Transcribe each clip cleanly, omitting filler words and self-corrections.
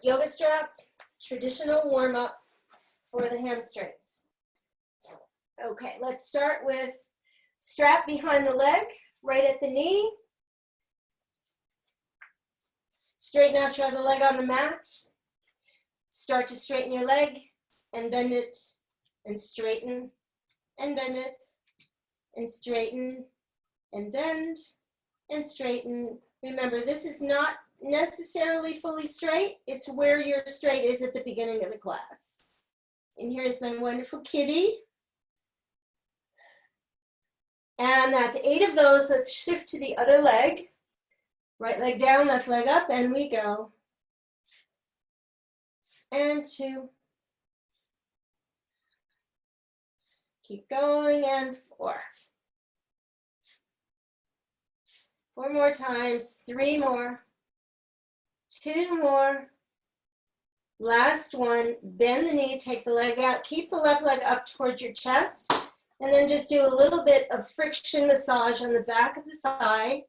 yoga strap, traditional warm-up for the hamstrings. Okay, let's start with strap behind the leg, right at the knee. Straighten out your other leg on the mat. Start to straighten your leg and bend it and straighten and bend it and straighten and bend and straighten. Remember, this is not necessarily fully straight. It's where your straight is at the beginning of the class. And here's my wonderful kitty. And that's 8 of those. Let's shift to the other leg. Right leg down, left leg up, and we go. And 2. Keep going, and 4. 4 more times, 3 more, 2 more. Last one, bend the knee, take the leg out, keep the left leg up towards your chest, and then just do a little bit of friction massage on the back of the thigh,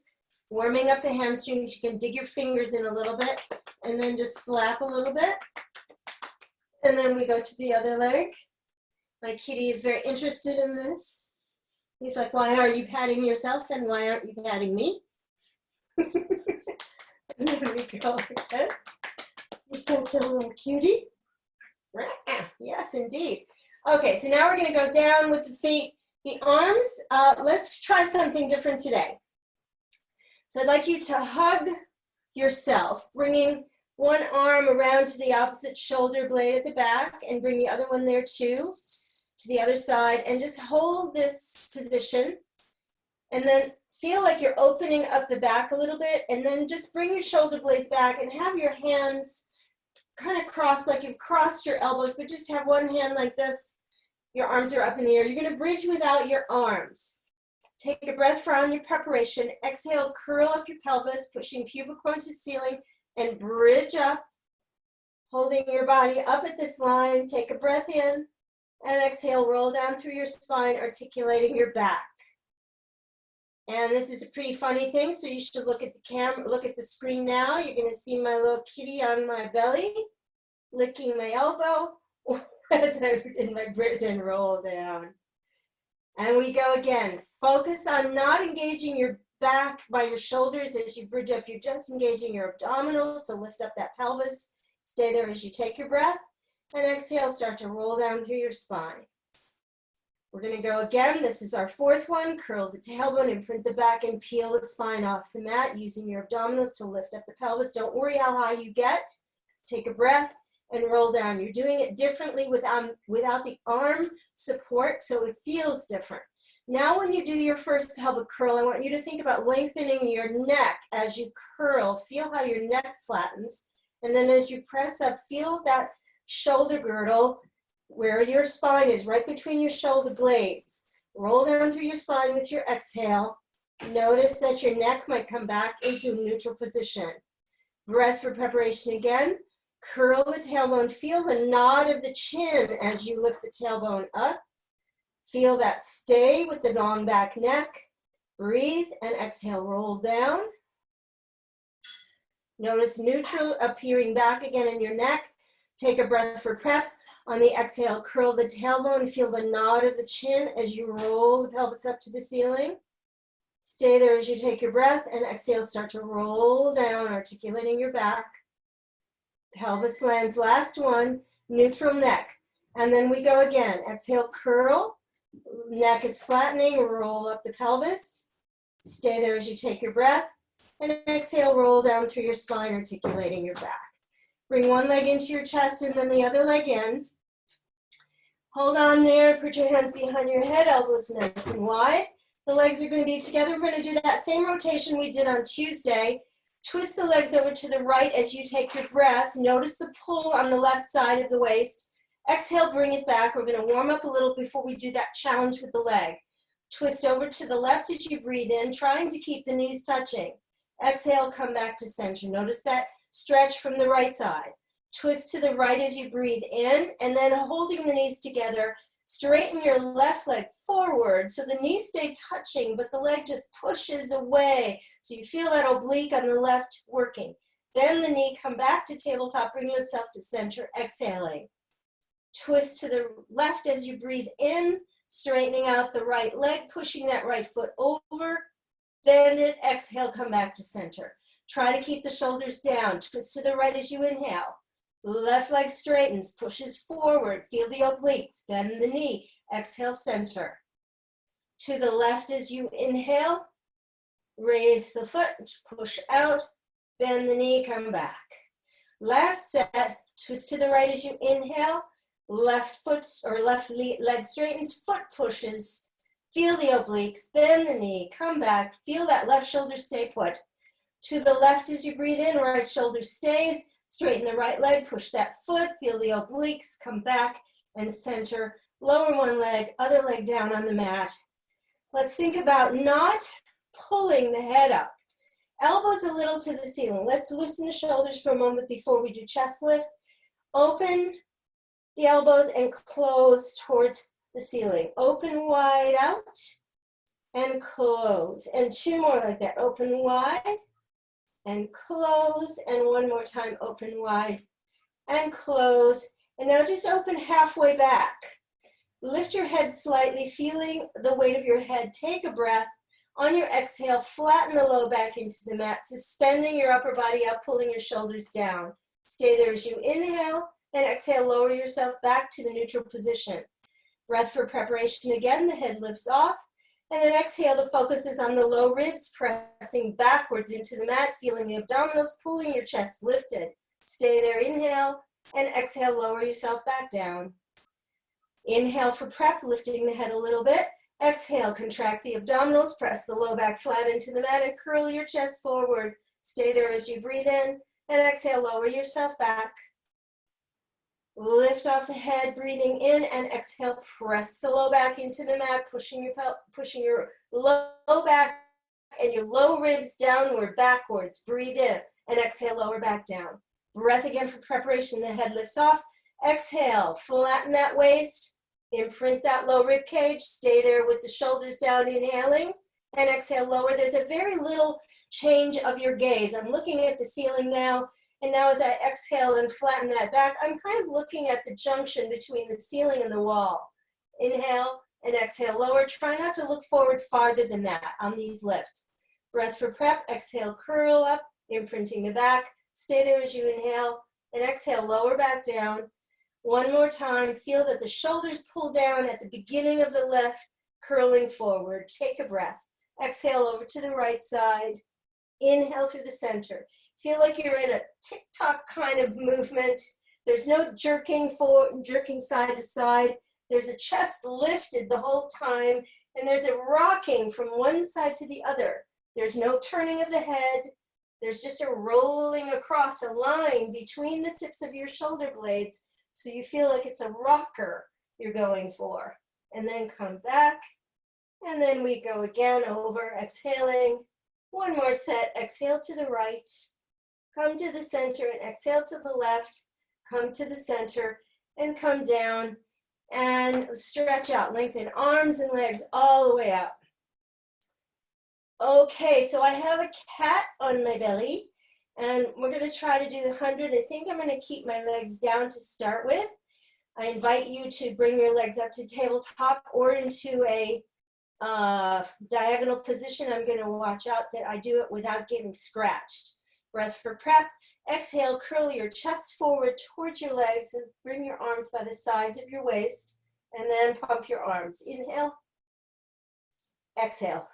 warming up the hamstrings. You can dig your fingers in a little bit, and then just slap a little bit. And then we go to the other leg. My kitty is very interested in this. He's like, why are you patting yourself, and why aren't you patting me? And then we go like this. You're such a little cutie. Yes, indeed. Okay, so now we're going to go down with the feet. The arms, let's try something different today. So I'd like you to hug yourself, bringing one arm around to the opposite shoulder blade at the back, and bring the other one there too, to the other side, and just hold this position. And then feel like you're opening up the back a little bit, and then just bring your shoulder blades back and have your hands kind of crossed like you've crossed your elbows, but just have one hand like this. Your arms are up in the air. You're going to bridge without your arms. Take a breath for on your preparation. Exhale, curl up your pelvis, pushing pubic bone to ceiling, and bridge up, holding your body up at this line. Take a breath in, and exhale, roll down through your spine, articulating your back. And this is a pretty funny thing, so you should look at the camera, look at the screen now. You're going to see my little kitty on my belly, licking my elbow as I did my bridge and roll down. And we go again. Focus on not engaging your back by your shoulders as you bridge up. You're just engaging your abdominals to lift up that pelvis. Stay there as you take your breath. And exhale, start to roll down through your spine. We're going to go again. This is our 4th one. Curl the tailbone, imprint the back, and peel the spine off the mat using your abdominals to lift up the pelvis. Don't worry how high you get. Take a breath and roll down. You're doing it differently without the arm support, so it feels different. Now when you do your first pelvic curl, I want you to think about lengthening your neck as you curl. Feel how your neck flattens. And then as you press up, feel that shoulder girdle where your spine is, right between your shoulder blades. Roll down through your spine with your exhale. Notice that your neck might come back into a neutral position. Breath for preparation again. Curl the tailbone. Feel the nod of the chin as you lift the tailbone up. Feel that stay with the long back neck. Breathe and exhale, roll down. Notice neutral appearing back again in your neck. Take a breath for prep. On the exhale, curl the tailbone. Feel the nod of the chin as you roll the pelvis up to the ceiling. Stay there as you take your breath, and exhale, start to roll down, articulating your back. Pelvis lands, last one, neutral neck. And then we go again. Exhale, curl. Neck is flattening, roll up the pelvis. Stay there as you take your breath. And exhale, roll down through your spine, articulating your back. Bring one leg into your chest and then the other leg in. Hold on there, put your hands behind your head, elbows nice and wide. The legs are going to be together. We're going to do that same rotation we did on Tuesday. Twist the legs over to the right as you take your breath. Notice the pull on the left side of the waist. Exhale, bring it back. We're going to warm up a little before we do that challenge with the leg. Twist over to the left as you breathe in, trying to keep the knees touching. Exhale, come back to center. Notice that stretch from the right side. Twist to the right as you breathe in, and then holding the knees together, straighten your left leg forward so the knees stay touching, but the leg just pushes away. So you feel that oblique on the left working. Bend the knee, come back to tabletop, bring yourself to center, exhaling. Twist to the left as you breathe in, straightening out the right leg, pushing that right foot over. Bend it, exhale, come back to center. Try to keep the shoulders down. Twist to the right as you inhale. Left leg straightens, pushes forward. Feel the obliques, bend the knee. Exhale, center. To the left as you inhale. Raise the foot, push out. Bend the knee, come back. Last set, twist to the right as you inhale. Left foot or left leg straightens, foot pushes. Feel the obliques, bend the knee, come back. Feel that left shoulder stay put. To the left as you breathe in, right shoulder stays. Straighten the right leg, push that foot, feel the obliques, come back and center. Lower one leg, other leg down on the mat. Let's think about not pulling the head up. Elbows a little to the ceiling. Let's loosen the shoulders for a moment before we do chest lift. Open the elbows and close towards the ceiling. Open wide out and close. And two more like that. Open wide and close. And one more time, open wide and close. And now just open halfway back. Lift your head slightly, feeling the weight of your head. Take a breath. On your exhale, flatten the low back into the mat, suspending your upper body up, pulling your shoulders down. Stay there as you inhale, and exhale, lower yourself back to the neutral position. Breath for preparation again, the head lifts off, and then exhale, the focus is on the low ribs, pressing backwards into the mat, feeling the abdominals, pulling your chest lifted. Stay there, inhale, and exhale, lower yourself back down. Inhale for prep, lifting the head a little bit. Exhale, contract the abdominals, press the low back flat into the mat and curl your chest forward. Stay there as you breathe in, and exhale, lower yourself back. Lift off the head, breathing in, and exhale, press the low back into the mat, pushing your low back and your low ribs downward, backwards. Breathe in, and exhale, lower back down. Breath again for preparation, the head lifts off. Exhale, flatten that waist. Imprint that low rib cage. Stay there with the shoulders down, inhaling, and exhale, lower. There's a very little change of your gaze. I'm looking at the ceiling now, and now as I exhale and flatten that back, I'm kind of looking at the junction between the ceiling and the wall. Inhale and exhale, lower. Try not to look forward farther than that on these lifts. Breath for prep. Exhale, curl up, imprinting the back. Stay there as you inhale, and exhale, lower back down. One more time, feel that the shoulders pull down at the beginning of the lift, curling forward. Take a breath. Exhale over to the right side. Inhale through the center. Feel like you're in a tick-tock kind of movement. There's no jerking side to side. There's a chest lifted the whole time, and there's a rocking from one side to the other. There's no turning of the head. There's just a rolling across a line between the tips of your shoulder blades. So you feel like it's a rocker you're going for. And then come back. And then we go again over, exhaling. One more set. Exhale to the right. Come to the center and exhale to the left. Come to the center and come down. And stretch out. Lengthen arms and legs all the way out. Okay, so I have a cat on my belly. And we're going to try to do the 100. I think I'm going to keep my legs down to start with. I invite you to bring your legs up to tabletop or into a diagonal position. I'm going to watch out that I do it without getting scratched. Breath for prep. Exhale, curl your chest forward towards your legs and bring your arms by the sides of your waist. And then pump your arms. Inhale. Exhale.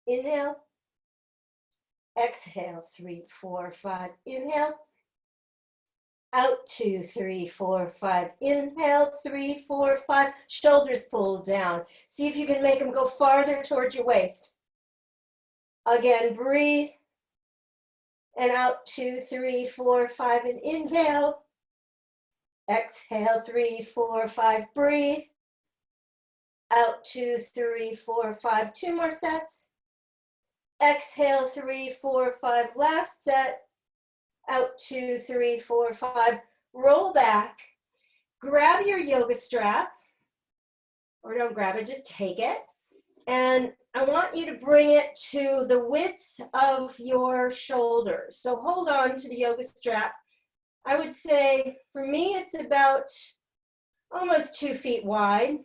Inhale. Exhale, 3, 4, 5, inhale. Out, 2, 3, 4, 5, inhale, 3, 4, 5. Shoulders pull down. See if you can make them go farther towards your waist. Again, breathe. And out, 2, 3, 4, 5, and inhale. Exhale, 3, 4, 5, breathe. Out, 2, 3, 4, 5, 2 more sets. Exhale, 3, 4, 5, last set. Out, 2, 3, 4, 5. Roll back. Grab your yoga strap, or don't grab it, just take it. And I want you to bring it to the width of your shoulders. So hold on to the yoga strap. I would say, for me, it's about almost 2 feet wide.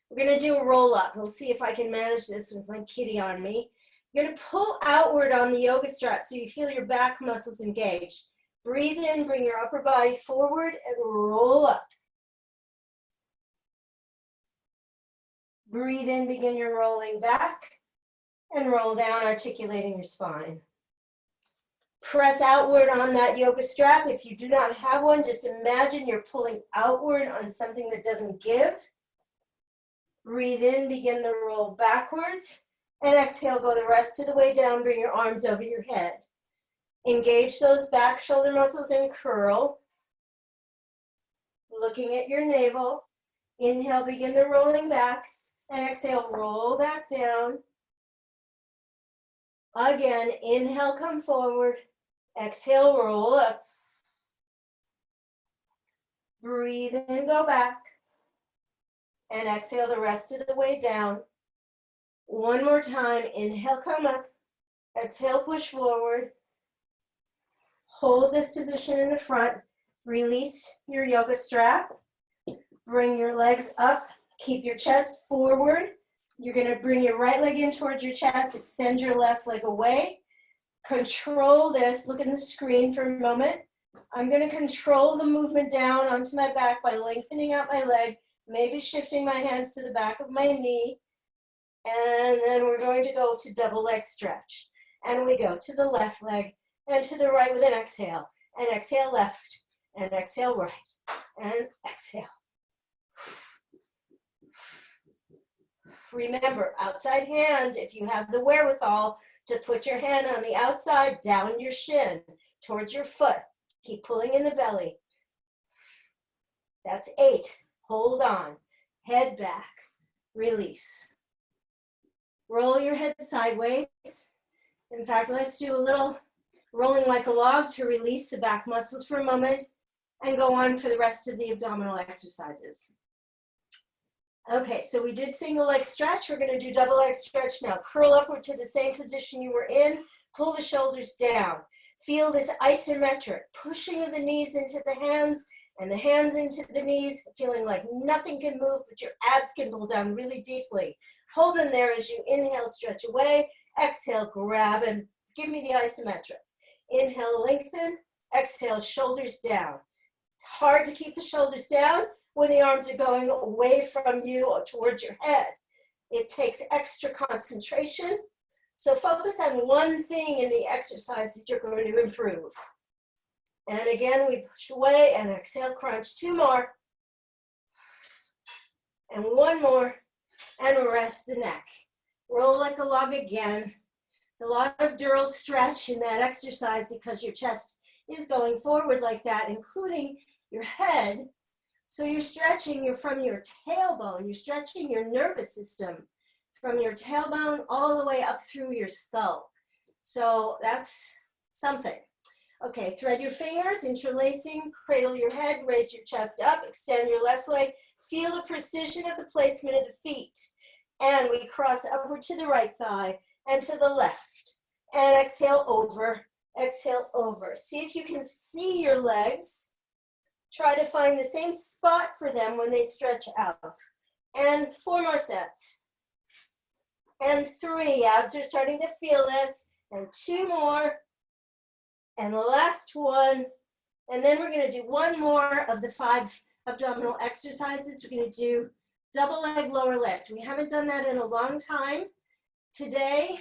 We're gonna do a roll up. We'll see if I can manage this with my kitty on me. You're gonna pull outward on the yoga strap so you feel your back muscles engaged. Breathe in, bring your upper body forward and roll up. Breathe in, begin your rolling back and roll down, articulating your spine. Press outward on that yoga strap. If you do not have one, just imagine you're pulling outward on something that doesn't give. Breathe in, begin the roll backwards, and exhale, go the rest of the way down, bring your arms over your head. Engage those back shoulder muscles and curl. Looking at your navel. Inhale, begin the rolling back, and exhale, roll back down. Again, inhale, come forward. Exhale, roll up. Breathe in, go back. And exhale the rest of the way down. One more time. Inhale, come up. Exhale, push forward. Hold this position in the front. Release your yoga strap. Bring your legs up. Keep your chest forward. You're going to bring your right leg in towards your chest. Extend your left leg away. Control this. Look in the screen for a moment. I'm going to control the movement down onto my back by lengthening out my leg, maybe shifting my hands to the back of my knee. And then we're going to go to double leg stretch. And we go to the left leg and to the right with an exhale. And exhale left. And exhale right. And exhale. Remember, outside hand, if you have the wherewithal, to put your hand on the outside, down your shin, towards your foot. Keep pulling in the belly. That's 8. Hold on. Head back. Release. Roll your head sideways. In fact, let's do a little rolling like a log to release the back muscles for a moment and go on for the rest of the abdominal exercises. Okay, so we did single leg stretch. We're going to do double leg stretch now. Curl upward to the same position you were in. Pull the shoulders down. Feel this isometric pushing of the knees into the hands and the hands into the knees, feeling like nothing can move, but your abs can pull down really deeply. Hold them there as you inhale, stretch away. Exhale, grab and give me the isometric. Inhale, lengthen. Exhale, shoulders down. It's hard to keep the shoulders down when the arms are going away from you or towards your head. It takes extra concentration. So focus on one thing in the exercise that you're going to improve. And again, we push away and exhale, crunch. 2 more. And 1 more. And rest the neck. Roll like a log again. It's a lot of dural stretch in that exercise because your chest is going forward like that, including your head. So you're stretching from your tailbone. You're stretching your nervous system from your tailbone all the way up through your skull. So that's something. Okay, thread your fingers, interlacing, cradle your head, raise your chest up, extend your left leg. Feel the precision of the placement of the feet. And we cross upward to the right thigh and to the left. And exhale over, exhale over. See if you can see your legs. Try to find the same spot for them when they stretch out. And 4 more sets. And 3, abs are starting to feel this. And 2 more. And the last one. And then we're going to do 1 more of the 5 abdominal exercises. We're going to do double leg lower lift. We haven't done that in a long time. Today,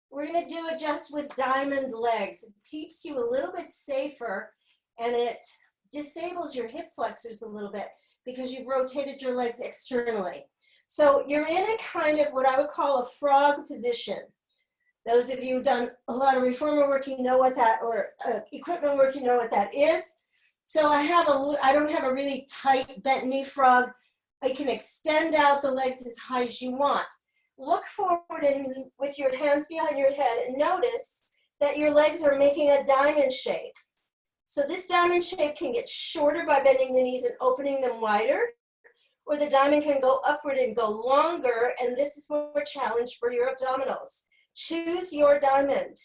we're going to do it just with diamond legs. It keeps you a little bit safer and it disables your hip flexors a little bit because you've rotated your legs externally. So you're in a kind of what I would call a frog position. Those of you who've done a lot of reformer work, you know what that, or equipment work, you know what that is. So I don't have a really tight bent knee frog. I can extend out the legs as high as you want. Look forward and with your hands behind your head and notice that your legs are making a diamond shape. So this diamond shape can get shorter by bending the knees and opening them wider, or the diamond can go upward and go longer, and this is more challenge for your abdominals. Choose your diamond.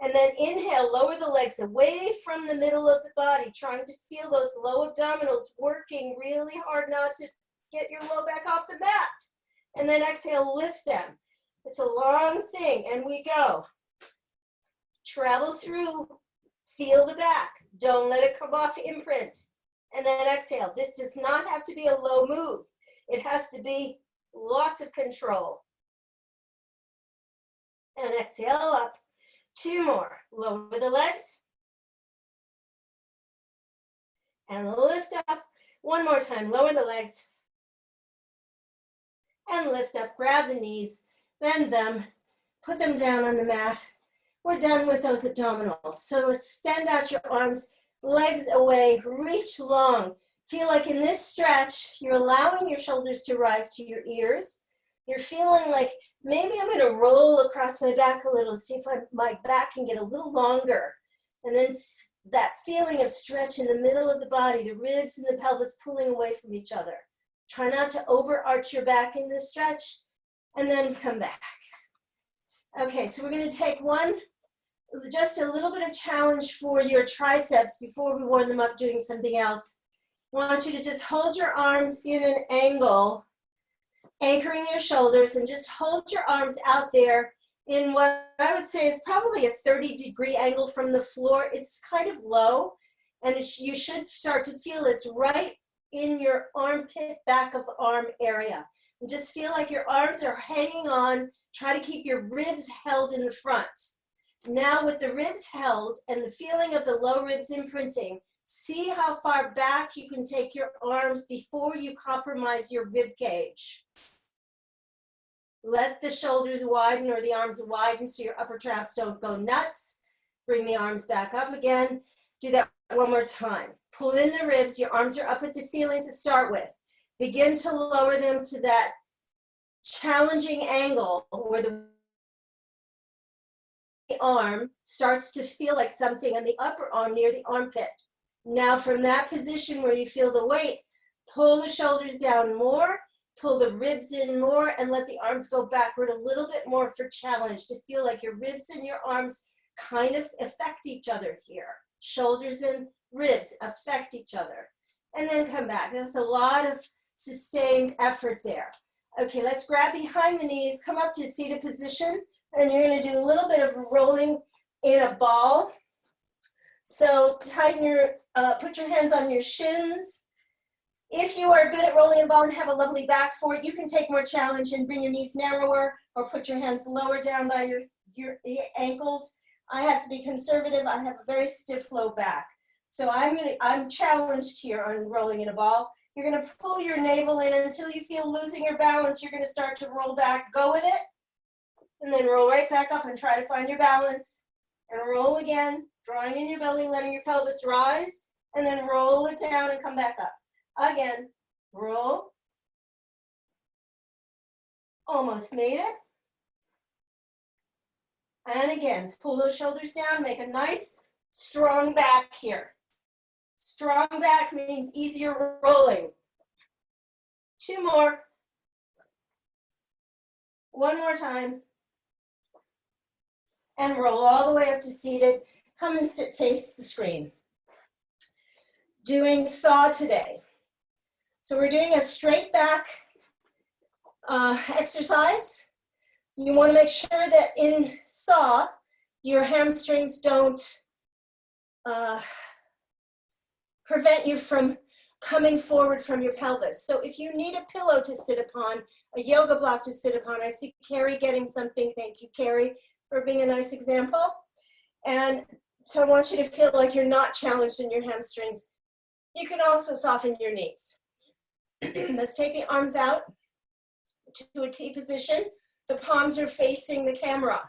And then inhale, lower the legs away from the middle of the body, trying to feel those low abdominals working really hard not to get your low back off the mat. And then exhale, lift them. It's a long thing, and we go. Travel through, feel the back. Don't let it come off the imprint. And then exhale. This does not have to be a low move. It has to be lots of control. And exhale up. 2 more. Lower the legs. And lift up. 1 more time. Lower the legs. And lift up. Grab the knees. Bend them. Put them down on the mat. We're done with those abdominals. So extend out your arms, legs away, reach long. Feel like in this stretch, you're allowing your shoulders to rise to your ears. You're feeling like maybe I'm going to roll across my back a little, see if my back can get a little longer. And then that feeling of stretch in the middle of the body, the ribs and the pelvis pulling away from each other. Try not to overarch your back in this stretch, and then come back. Okay, so we're going to take just a little bit of challenge for your triceps before we warm them up doing something else. I want you to just hold your arms in an angle, anchoring your shoulders, and just hold your arms out there in what I would say is probably a 30-degree angle from the floor. It's kind of low, and you should start to feel this right in your armpit, back of the arm area. And just feel like your arms are hanging on. Try to keep your ribs held in the front. Now with the ribs held and the feeling of the low ribs imprinting, see how far back you can take your arms before you compromise your rib cage. Let the shoulders widen or the arms widen so your upper traps don't go nuts. Bring the arms back up again. Do that 1 more time. Pull in the ribs. Your arms are up at the ceiling to start with. Begin to lower them to that challenging angle where the arm starts to feel like something on the upper arm near the armpit. Now from that position where you feel the weight, pull the shoulders down more, pull the ribs in more, and let the arms go backward a little bit more for challenge, to feel like your ribs and your arms kind of affect each other here. Shoulders and ribs affect each other. And then come back. That's a lot of sustained effort there. Okay, let's grab behind the knees, come up to seated position, and you're going to do a little bit of rolling in a ball. So tighten put your hands on your shins. If you are good at rolling in a ball and have a lovely back for it, you can take more challenge and bring your knees narrower or put your hands lower down by your ankles. I have to be conservative. I have a very stiff low back. So I'm challenged here on rolling in a ball. You're going to pull your navel in until you feel losing your balance. You're going to start to roll back. Go with it. And then roll right back up and try to find your balance. And roll again, drawing in your belly, letting your pelvis rise. And then roll it down and come back up. Again, roll. Almost made it. And again, pull those shoulders down. Make a nice, strong back here. Strong back means easier rolling. 2 more. 1 more time. And roll all the way up to seated. Come and sit, face the screen. Doing saw today. So we're doing a straight back exercise. You want to make sure that in saw, your hamstrings don't prevent you from coming forward from your pelvis. So if you need a pillow to sit upon, a yoga block to sit upon, I see Carrie getting something. Thank you, Carrie, for being a nice example. And so I want you to feel like you're not challenged in your hamstrings. You can also soften your knees. Let's take the arms out to a T position. The palms are facing the camera.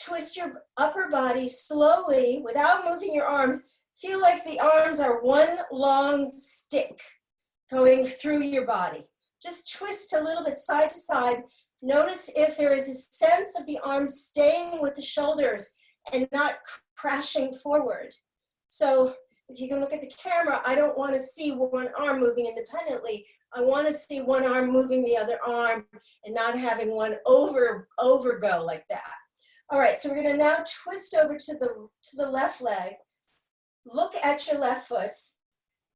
Twist your upper body slowly without moving your arms. Feel like the arms are one long stick going through your body. Just twist a little bit side to side. Notice if there is a sense of the arms staying with the shoulders and not crashing forward. So if you can look at the camera, I don't want to see one arm moving independently. I want to see one arm moving the other arm and not having one over go like that. All right, so we're going to now twist over to the left leg. Look at your left foot.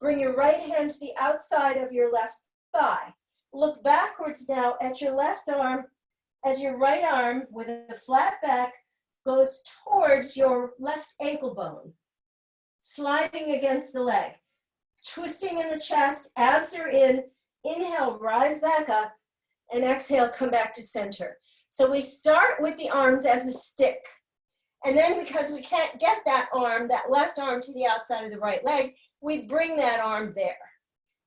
Bring your right hand to the outside of your left thigh. Look backwards now at your left arm as your right arm with a flat back goes towards your left ankle bone, sliding against the leg. Twisting in the chest, abs are in. Inhale, rise back up, and exhale, come back to center. So we start with the arms as a stick. And then because we can't get that arm, that left arm to the outside of the right leg, we bring that arm there.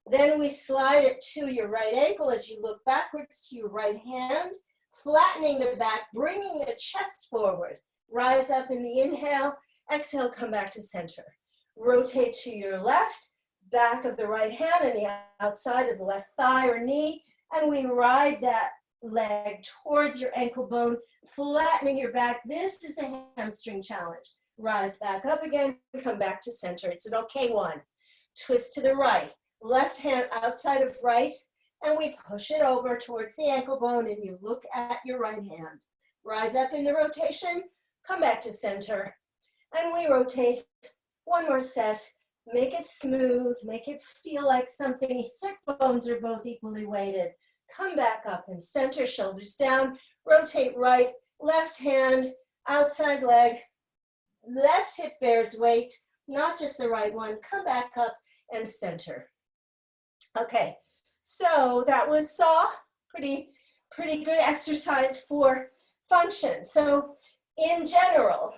Then we slide it to your right ankle as you look backwards to your right hand, flattening the back, bringing the chest forward. Rise up in the inhale, exhale, come back to center. Rotate to your left, back of the right hand and the outside of the left thigh or knee, and we ride that leg towards your ankle bone, flattening your back. This is a hamstring challenge. Rise back up again, come back to center. It's an okay one. Twist to the right, left hand outside of right, and we push it over towards the ankle bone, and you look at your right hand. Rise up in the rotation, come back to center, and we rotate. One more set. Make it smooth, make it feel like something. Sit bones are both equally weighted. Come back up and center, shoulders down, rotate right, left hand, outside leg, left hip bears weight, not just the right one. Come back up and center. Okay, so that was saw, pretty good exercise for function. So in general,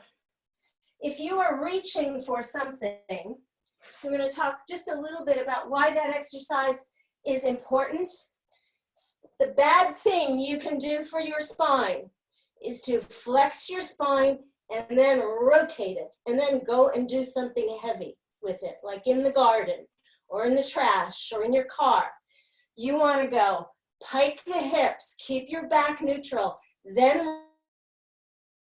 if you are reaching for something, we're going to talk just a little bit about why that exercise is important. The bad thing you can do for your spine is to flex your spine and then rotate it and then go and do something heavy with it, like in the garden or in the trash or in your car. You want to go pike the hips, keep your back neutral, then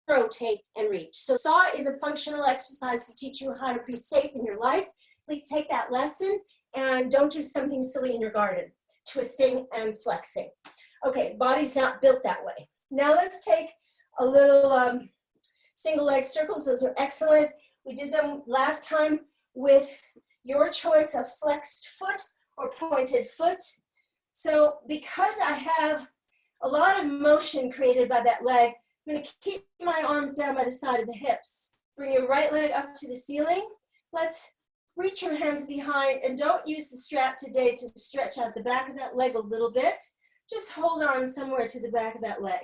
rotate and reach. So saw is a functional exercise to teach you how to be safe in your life. Please take that lesson and don't do something silly in your garden, twisting and flexing. Okay, body's not built that way. Now let's take a little single leg circles. Those are excellent. We did them last time with your choice of flexed foot or pointed foot. So because I have a lot of motion created by that leg, I'm going to keep my arms down by the side of the hips. Bring your right leg up to the ceiling. Let's reach your hands behind and don't use the strap today to stretch out the back of that leg a little bit. Just hold on somewhere to the back of that leg.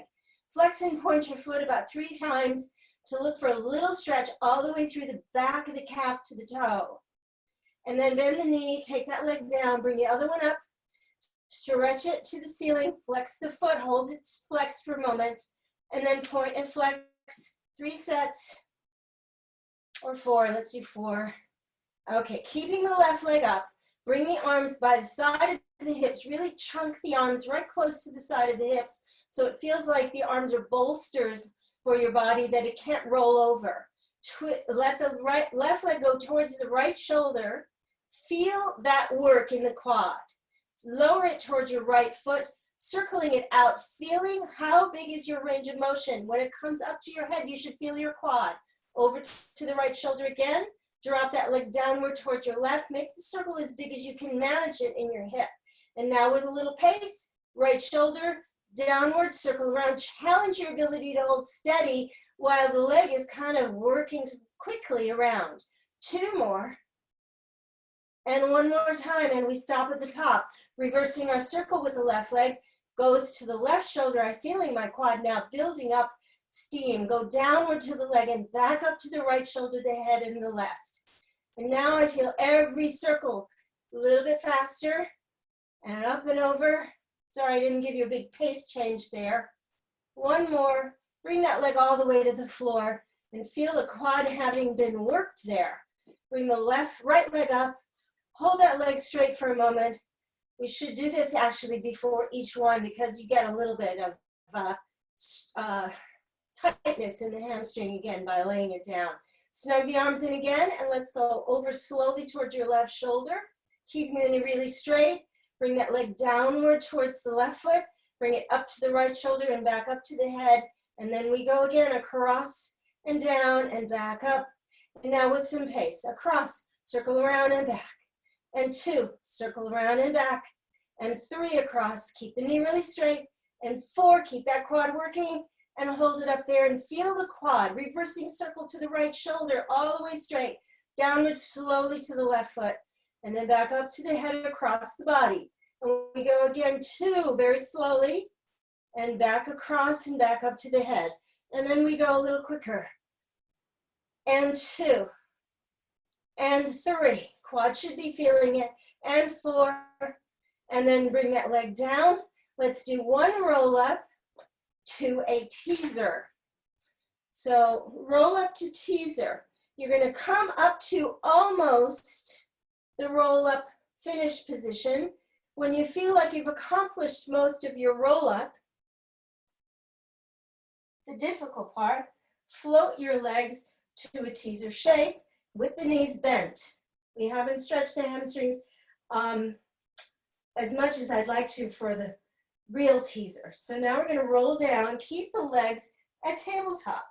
Flex and point your foot about 3 times to look for a little stretch all the way through the back of the calf to the toe. And then bend the knee, take that leg down, bring the other one up, stretch it to the ceiling, flex the foot, hold it flexed for a moment, and then point and flex 3 sets or 4. Let's do 4. Okay, keeping the left leg up, bring the arms by the side of the hips, really chunk the arms right close to the side of the hips so it feels like the arms are bolsters for your body, that it can't roll over. Let the left leg go towards the right shoulder. Feel that work in the quad. Lower it towards your right foot, circling it out, feeling how big is your range of motion. When it comes up to your head, you should feel your quad. Over to the right shoulder again. Drop that leg downward towards your left. Make the circle as big as you can manage it in your hip. And now with a little pace, right shoulder, downward, circle around. Challenge your ability to hold steady while the leg is kind of working quickly around. 2 more. And 1 more time, and we stop at the top. Reversing our circle with the left leg, goes to the left shoulder. I'm feeling my quad now building up steam. Go downward to the leg and back up to the right shoulder, the head, and the left. And now I feel every circle a little bit faster, and up and over. Sorry, I didn't give you a big pace change there. 1 more. Bring that leg all the way to the floor and feel the quad having been worked there. Bring the right leg up. Hold that leg straight for a moment. We should do this actually before each one because you get a little bit of tightness in the hamstring again by laying it down. Snug the arms in again, and let's go over slowly towards your left shoulder. Keep it really straight. Bring that leg downward towards the left foot. Bring it up to the right shoulder and back up to the head. And then we go again across and down and back up. And now with some pace, across, circle around and back. And 2, circle around and back. And 3 across, keep the knee really straight. And 4, keep that quad working and hold it up there and feel the quad. Reversing circle to the right shoulder, all the way straight. Downward slowly to the left foot. And then back up to the head across the body. And we go again, 2, very slowly. And back across and back up to the head. And then we go a little quicker. And 2. And 3. Quad should be feeling it. And 4. And then bring that leg down. Let's do 1 roll up to a teaser. So roll up to teaser. You're going to come up to almost the roll up finish position. When you feel like you've accomplished most of your roll up, the difficult part, float your legs to a teaser shape with the knees bent. We haven't stretched the hamstrings as much as I'd like to for the real teaser. So now we're going to roll down, keep the legs at tabletop.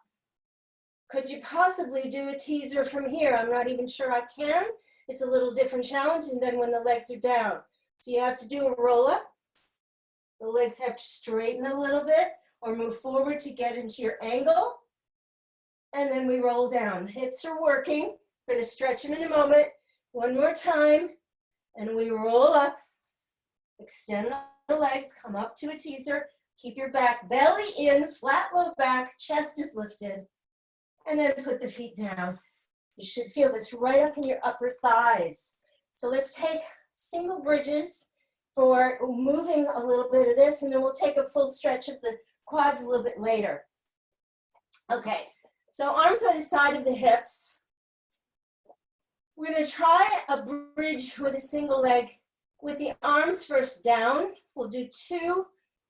Could you possibly do a teaser from here? I'm not even sure I can. It's a little different challenge than when the legs are down. So you have to do a roll up. The legs have to straighten a little bit or move forward to get into your angle. And then we roll down. The hips are working. We're going to stretch them in a moment. One more time. And we roll up. Extend the legs. Come up to a teaser. Keep your back belly in, flat low back, chest is lifted. And then put the feet down. You should feel this right up in your upper thighs. So let's take single bridges for moving a little bit of this, and then we'll take a full stretch of the quads a little bit later. Okay, so arms by the side of the hips. We're going to try a bridge with a single leg with the arms first down. We'll do 2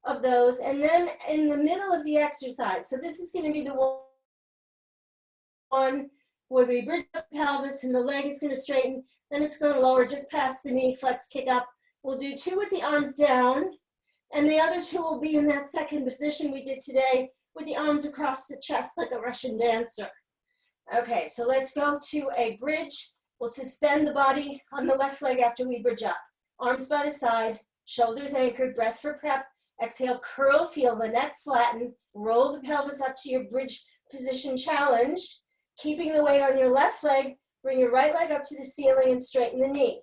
of those, and then in the middle of the exercise. So this is going to be the one where we bridge the pelvis and the leg is going to straighten, then it's going to lower just past the knee, flex, kick up. We'll do 2 with the arms down, and the other 2 will be in that second position we did today with the arms across the chest like a Russian dancer. Okay, so let's go to a bridge. We'll suspend the body on the left leg after we bridge up. Arms by the side, shoulders anchored, breath for prep. Exhale, curl, feel the neck flatten. Roll the pelvis up to your bridge position challenge. Keeping the weight on your left leg, bring your right leg up to the ceiling and straighten the knee.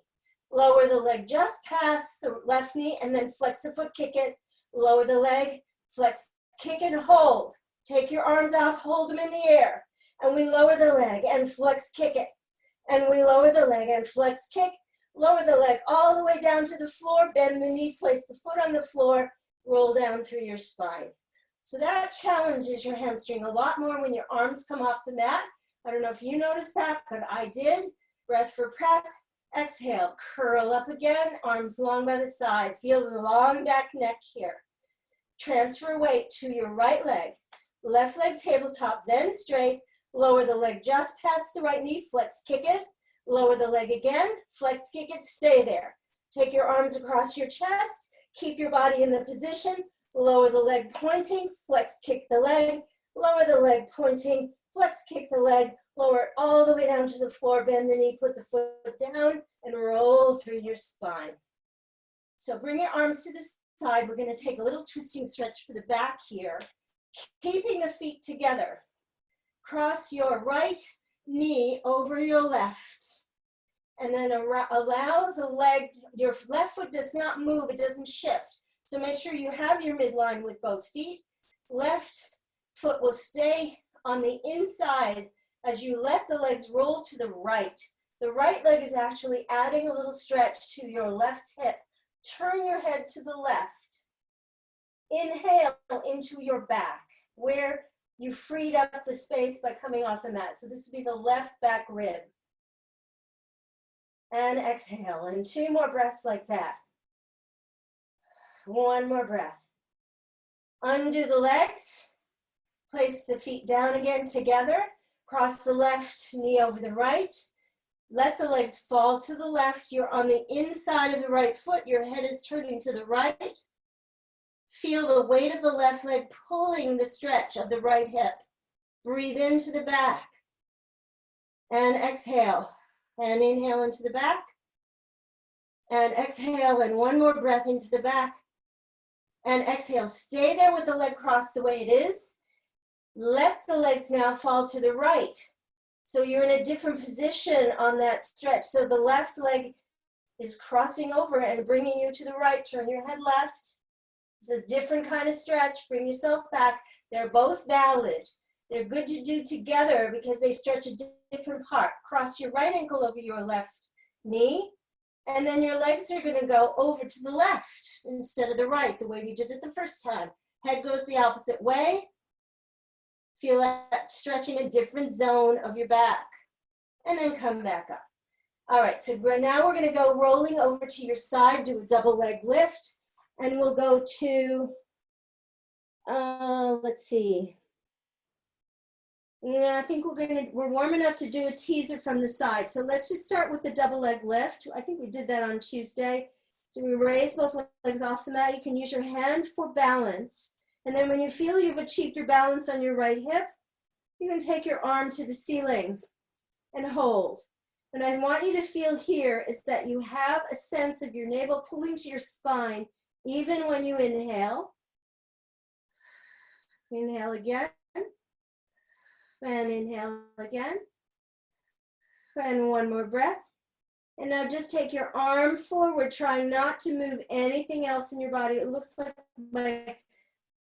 Lower the leg just past the left knee and then flex the foot, kick it. Lower the leg, flex, kick and hold. Take your arms off, hold them in the air. And we lower the leg and flex, kick it. And we lower the leg and flex, kick. Lower the leg all the way down to the floor, bend the knee, place the foot on the floor, roll down through your spine. So that challenges your hamstring a lot more when your arms come off the mat. I don't know if you noticed that, but I did. Breath for prep. Exhale, curl up again, arms long by the side. Feel the long back neck here. Transfer weight to your right leg. Left leg tabletop, then straight. Lower the leg just past the right knee, flex, kick it. Lower the leg again, flex, kick it, stay there. Take your arms across your chest. Keep your body in the position. Lower the leg pointing, flex, kick the leg. Lower the leg pointing, flex, kick the leg, lower it all the way down to the floor, bend the knee, put the foot down, and roll through your spine. So bring your arms to the side. We're going to take a little twisting stretch for the back here, keeping the feet together. Cross your right knee over your left, and then allow the leg, your left foot does not move, it doesn't shift. So make sure you have your midline with both feet. Left foot will stay on the inside as you let the legs roll to the right. The right leg is actually adding a little stretch to your left hip. Turn your head to the left. Inhale into your back where you freed up the space by coming off the mat. So this would be the left back rib. And exhale, and 2 more breaths like that. 1 more breath. Undo the legs. Place the feet down again together. Cross the left knee over the right. Let the legs fall to the left. You're on the inside of the right foot. Your head is turning to the right. Feel the weight of the left leg pulling the stretch of the right hip. Breathe into the back and exhale. And inhale into the back and exhale, and one more breath into the back and exhale. Stay there with the leg crossed the way it is. Let the legs now fall to the right. So you're in a different position on that stretch. So the left leg is crossing over and bringing you to the right. Turn your head left. It's a different kind of stretch. Bring yourself back. They're both valid. They're good to do together because they stretch a different part. Cross your right ankle over your left knee, and then your legs are going to go over to the left instead of the right, the way we did it the first time. Head goes the opposite way. Feel that stretching a different zone of your back, and then come back up. All right, so now we're going to go rolling over to your side, do a double leg lift, and we'll go to, let's see. Yeah, I think we're warm enough to do a teaser from the side. So let's just start with the double leg lift. I think we did that on Tuesday. So we raise both legs off the mat. You can use your hand for balance. And then when you feel you've achieved your balance on your right hip, you can take your arm to the ceiling and hold. And I want you to feel here is that you have a sense of your navel pulling to your spine, even when you inhale. Inhale again. And inhale again. And one more breath. And now just take your arm forward, trying not to move anything else in your body. It looks like my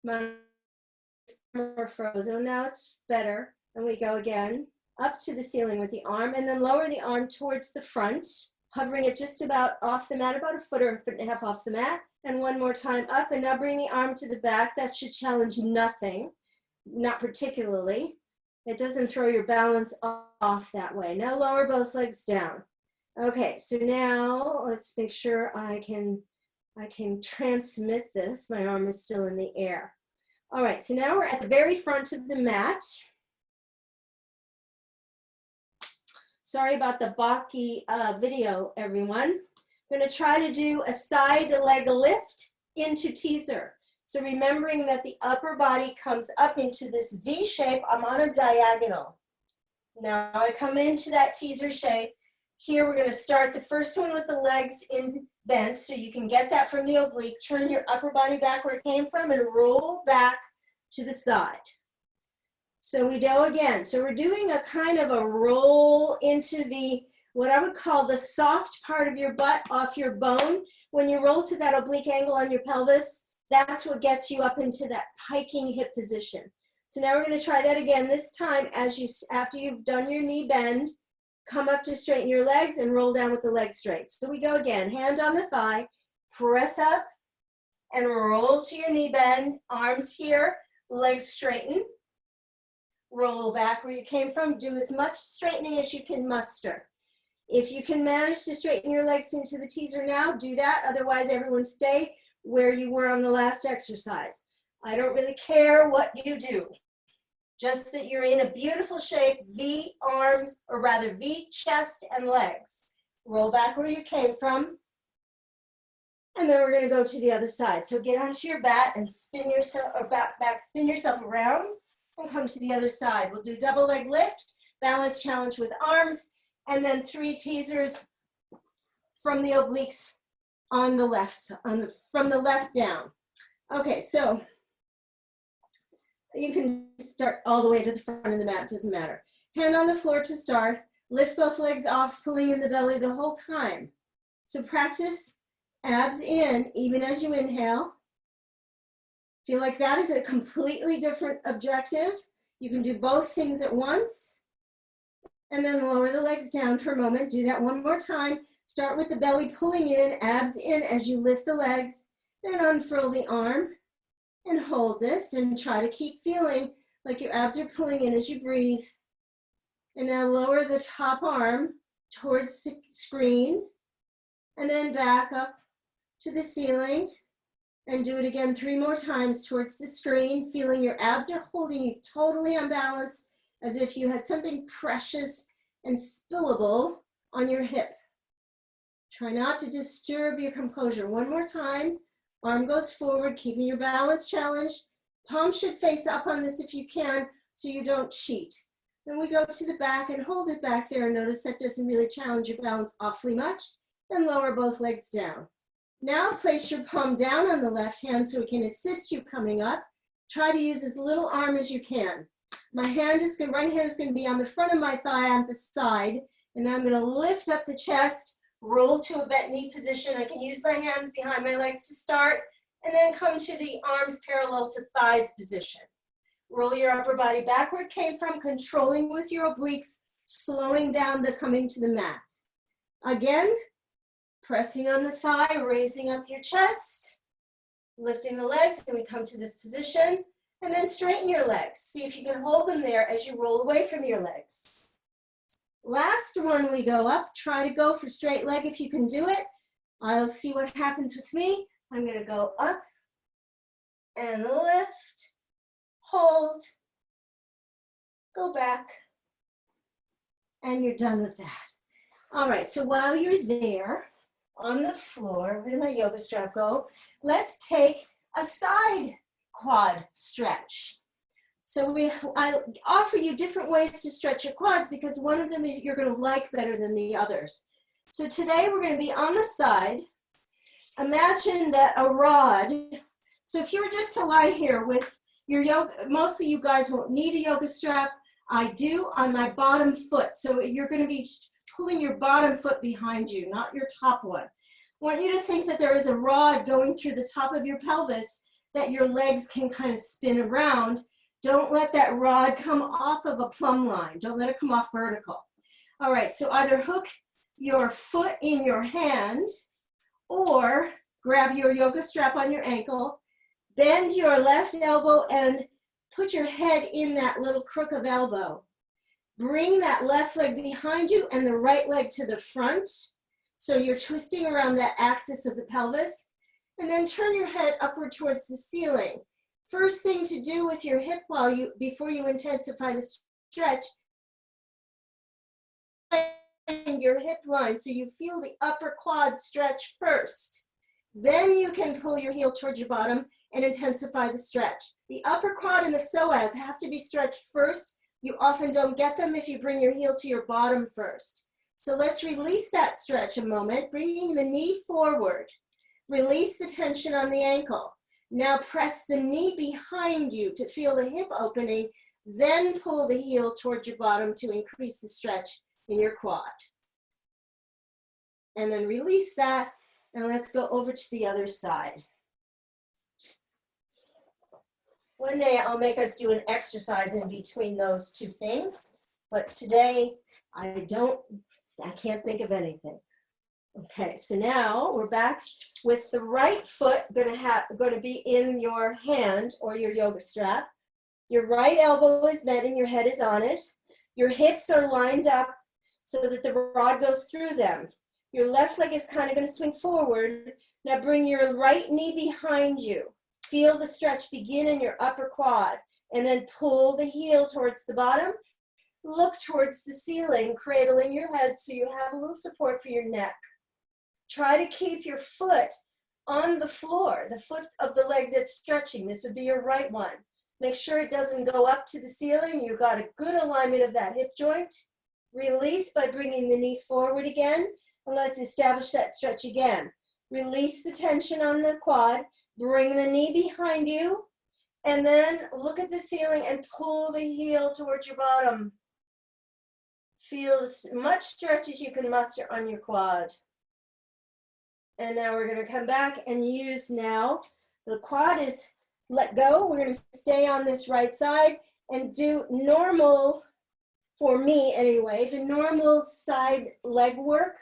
arm frozen. Oh, now it's better. And we go again, up to the ceiling with the arm, and then lower the arm towards the front, hovering it just about off the mat, about a foot or a foot and a half off the mat. And one more time up, and now bring the arm to the back. That should challenge nothing, not particularly. It doesn't throw your balance off that way. Now lower both legs down. Okay, so now let's make sure I can transmit this. My arm is still in the air. All right, so now we're at the very front of the mat. Sorry about the balky video, everyone. I'm going to try to do a side leg lift into teaser. So remembering that the upper body comes up into this V shape, I'm on a diagonal. Now I come into that teaser shape. Here we're going to start the first one with the legs in bent, so you can get that from the oblique. Turn your upper body back where it came from and roll back to the side. So we go again. So we're doing a kind of a roll into the, what I would call the soft part of your butt off your bone. When you roll to that oblique angle on your pelvis, that's what gets you up into that piking hip position. So now we're going to try that again. This time, after you've done your knee bend, come up to straighten your legs and roll down with the legs straight. So we go again. Hand on the thigh, press up and roll to your knee bend. Arms here, legs straighten. Roll back where you came from. Do as much straightening as you can muster. If you can manage to straighten your legs into the teaser now, do that. Otherwise, everyone stay where you were on the last exercise. I don't really care what you do. Just that you're in a beautiful shape, V arms, or rather V chest and legs. Roll back where you came from. And then we're going to go to the other side. So get onto your mat and spin yourself, or back, spin yourself around and come to the other side. We'll do double leg lift, balance challenge with arms, and then 3 teasers from the obliques on the left, from the left down. Okay, so you can start all the way to the front of the mat, doesn't matter. Hand on the floor to start. Lift both legs off, pulling in the belly the whole time. So practice abs in, even as you inhale. Feel like that is a completely different objective. You can do both things at once. And then lower the legs down for a moment. Do that one more time. Start with the belly pulling in, abs in as you lift the legs. Then unfurl the arm and hold this and try to keep feeling like your abs are pulling in as you breathe. And now lower the top arm towards the screen and then back up to the ceiling and do it again 3 more times towards the screen, feeling your abs are holding you totally on balance as if you had something precious and spillable on your hip. Try not to disturb your composure. One more time. Arm goes forward, keeping your balance challenged. Palm should face up on this if you can, so you don't cheat. Then we go to the back and hold it back there, and notice that doesn't really challenge your balance awfully much. Then lower both legs down. Now place your palm down on the left hand so it can assist you coming up. Try to use as little arm as you can. My right hand is going to be on the front of my thigh on the side, and I'm going to lift up the chest, roll to a bent knee position. I can use my hands behind my legs to start, and then come to the arms parallel to thighs position. Roll your upper body back where it came from, controlling with your obliques, slowing down the coming to the mat. Again, pressing on the thigh, raising up your chest, lifting the legs, and we come to this position, and then straighten your legs. See if you can hold them there as you roll away from your legs. Last one, we go up. Try to go for straight leg if you can do it. I'll see what happens with me. I'm going to go up and lift, hold, go back, and you're done with that. All right, so while you're there on the floor, where did my yoga strap go? Let's take a side quad stretch. So I offer you different ways to stretch your quads because one of them is you're going to like better than the others. So today we're going to be on the side. Imagine that a rod, so if you were just to lie here with your yoga, most of you guys won't need a yoga strap. I do on my bottom foot. So you're going to be pulling your bottom foot behind you, not your top one. I want you to think that there is a rod going through the top of your pelvis that your legs can kind of spin around. Don't let that rod come off of a plumb line. Don't let it come off vertical. All right, so either hook your foot in your hand or grab your yoga strap on your ankle, bend your left elbow and put your head in that little crook of elbow. Bring that left leg behind you and the right leg to the front. So you're twisting around that axis of the pelvis, and then turn your head upward towards the ceiling. First thing to do with your hip before you intensify the stretch, your hip line so you feel the upper quad stretch first. Then you can pull your heel towards your bottom and intensify the stretch. The upper quad and the psoas have to be stretched first. You often don't get them if you bring your heel to your bottom first. So let's release that stretch a moment, bringing the knee forward. Release the tension on the ankle. Now press the knee behind you to feel the hip opening, then pull the heel towards your bottom to increase the stretch in your quad. And then release that, and let's go over to the other side. One day I'll make us do an exercise in between those two things, but today I can't think of anything. Okay, so now we're back with the right foot going to be in your hand or your yoga strap. Your right elbow is bent and your head is on it. Your hips are lined up so that the rod goes through them. Your left leg is kind of going to swing forward. Now bring your right knee behind you. Feel the stretch begin in your upper quad, and then pull the heel towards the bottom. Look towards the ceiling, cradling your head so you have a little support for your neck. Try to keep your foot on the floor, the foot of the leg that's stretching. This would be your right one. Make sure it doesn't go up to the ceiling. You've got a good alignment of that hip joint. Release by bringing the knee forward again, and let's establish that stretch again. Release the tension on the quad, bring the knee behind you, and then look at the ceiling and pull the heel towards your bottom. Feel as much stretch as you can muster on your quad. And now we're going to come back and use now, the quad is let go. We're going to stay on this right side and do normal, for me anyway, the normal side leg work,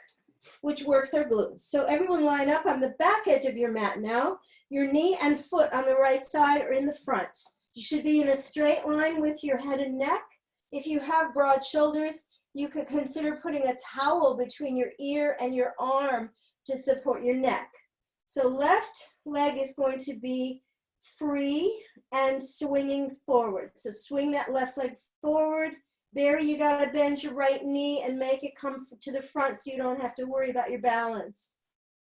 which works our glutes. So everyone line up on the back edge of your mat now. Your knee and foot on the right side are in the front. You should be in a straight line with your head and neck. If you have broad shoulders, you could consider putting a towel between your ear and your arm to support your neck. So left leg is going to be free and swinging forward. So swing that left leg forward, Barry, you gotta bend your right knee and make it come to the front so you don't have to worry about your balance.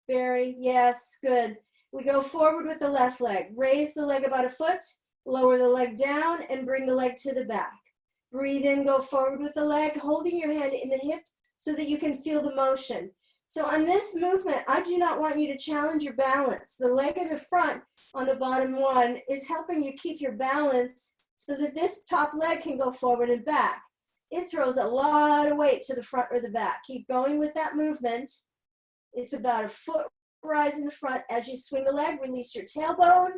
Barry, yes, good. We go forward with the left leg. Raise the leg about a foot, lower the leg down, and bring the leg to the back. Breathe in, go forward with the leg, holding your hand in the hip so that you can feel the motion. So on this movement, I do not want you to challenge your balance. The leg in the front on the bottom one is helping you keep your balance so that this top leg can go forward and back. It throws a lot of weight to the front or the back. Keep going with that movement. It's about a foot rise in the front. As you swing the leg, release your tailbone.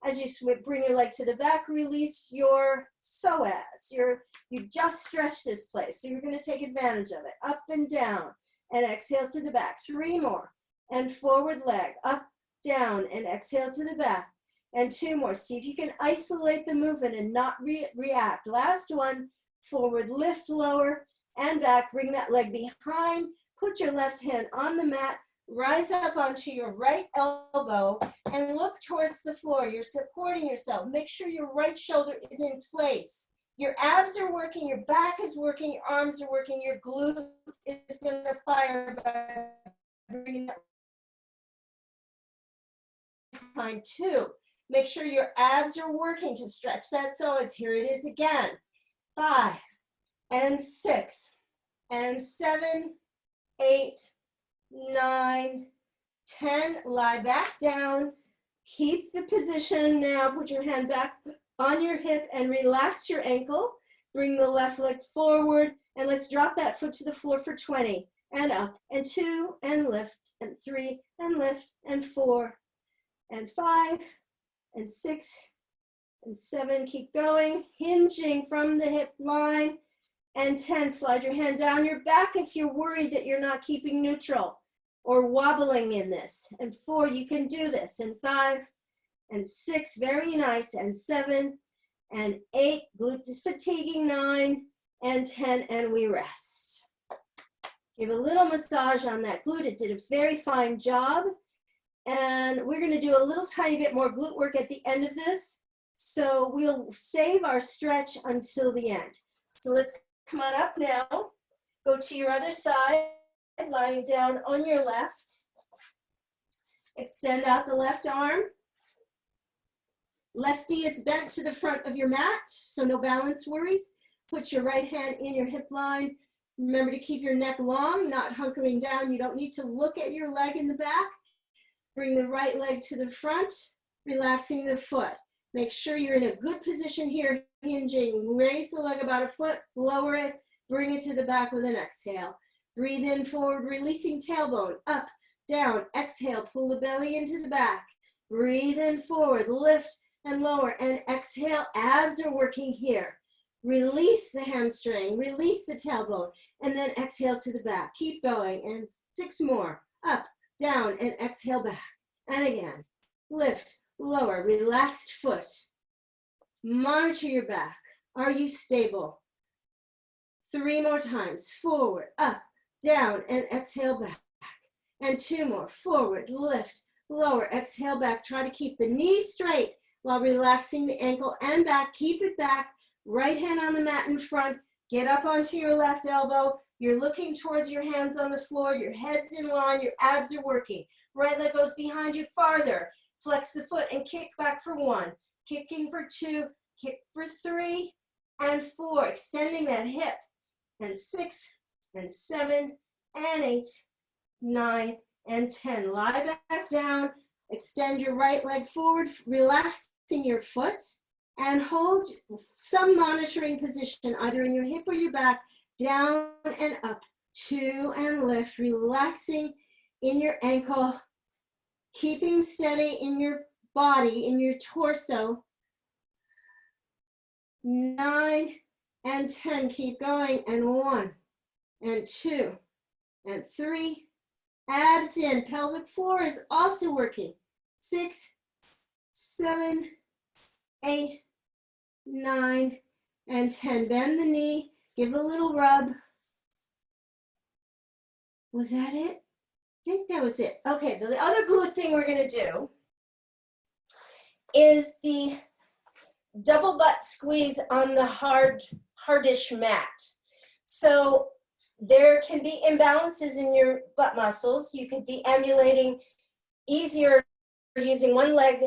As you bring your leg to the back, release your psoas. You just stretch this place, so you're going to take advantage of it. Up and down, and exhale to the back. 3 more, and forward leg, up, down, and exhale to the back. And 2 more. See if you can isolate the movement and not react. Last one, forward, lift, lower, and back. Bring that leg behind. Put your left hand on the mat. Rise up onto your right elbow and look towards the floor. You're supporting yourself. Make sure your right shoulder is in place. Your abs are working, your back is working, your arms are working, your glute is going to fire by bringing that behind. 2. Make sure your abs are working to stretch that psoas. Here it is again. 5 and 6 and 7, 8, 9, 10. Lie back down. Keep the position now. Put your hand back on your hip and relax your ankle. Bring the left leg forward and let's drop that foot to the floor for 20. And up and 2 and lift and 3 and lift and 4 and 5 and 6 and 7. Keep going. Hinging from the hip line. And 10. Slide your hand down your back if you're worried that you're not keeping neutral or wobbling in this. And 4, you can do this. And 5 and 6, very nice. And 7 and 8, glutes is fatiguing. 9 and 10, and we rest. Give a little massage on that glute. It did a very fine job. And we're gonna do a little tiny bit more glute work at the end of this. So we'll save our stretch until the end. So let's come on up now. Go to your other side. Lying down on your left. Extend out the left arm. Left knee is bent to the front of your mat, so no balance worries. Put your right hand in your hip line. Remember to keep your neck long, not hunkering down. You don't need to look at your leg in the back. Bring the right leg to the front, relaxing the foot. Make sure you're in a good position here, hinging. Raise the leg about a foot, lower it, bring it to the back with an exhale. Breathe in forward, releasing tailbone, up, down, exhale, pull the belly into the back. Breathe in forward, lift and lower, and exhale, abs are working here. Release the hamstring, release the tailbone, and then exhale to the back. Keep going, and 6 more, up, down, and exhale back. And again, lift, lower, relaxed foot. Monitor your back. Are you stable? 3 more times, forward, up, down, and exhale back. And 2 more, forward, lift, lower, exhale back. Try to keep the knee straight while relaxing the ankle and back. Keep it back. Right hand on the mat in front. Get up onto your left elbow. You're looking towards your hands on the floor. Your head's in line. Your abs are working. Right leg goes behind you farther. Flex the foot and kick back for 1. Kicking for 2. Kick for 3 and 4. Extending that hip. And 6 and 7 and 8, 9 and 10. Lie back down. Extend your right leg forward, relaxing your foot, and hold some monitoring position, either in your hip or your back, down and up, 2 and lift, relaxing in your ankle, keeping steady in your body, in your torso. 9 and 10, keep going, and 1 and 2 and 3, abs in, pelvic floor is also working. 6, 7, 8, 9, and 10. Bend the knee, give a little rub. Was that it? I think that was it. Okay, the other glute thing we're gonna do is the double butt squeeze on the hard hardish mat. So there can be imbalances in your butt muscles. You could be ambulating easier using one leg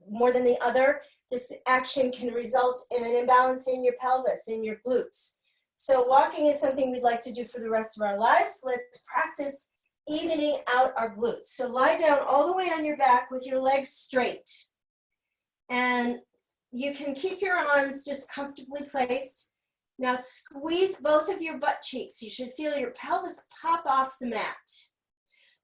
more than the other. This action can result in an imbalance in your pelvis, in your glutes. So walking is something we'd like to do for the rest of our lives. Let's practice evening out our glutes. So lie down all the way on your back with your legs straight. And you can keep your arms just comfortably placed. Now squeeze both of your butt cheeks. You should feel your pelvis pop off the mat.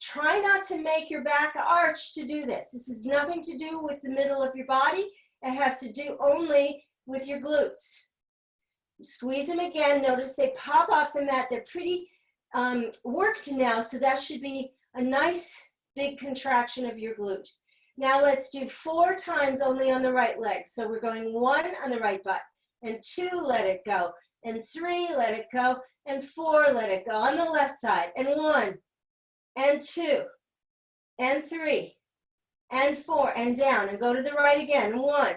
Try not to make your back arch to do this. This has nothing to do with the middle of your body. It has to do only with your glutes. Squeeze them again. Notice they pop off the mat. They're pretty worked now, so that should be a nice big contraction of your glute. Now let's do 4 times only on the right leg. So we're going 1 on the right butt, and 2, let it go, and 3, let it go, and 4, let it go. On the left side, and 1, and 2, and 3, and 4, and down, and go to the right again. 1.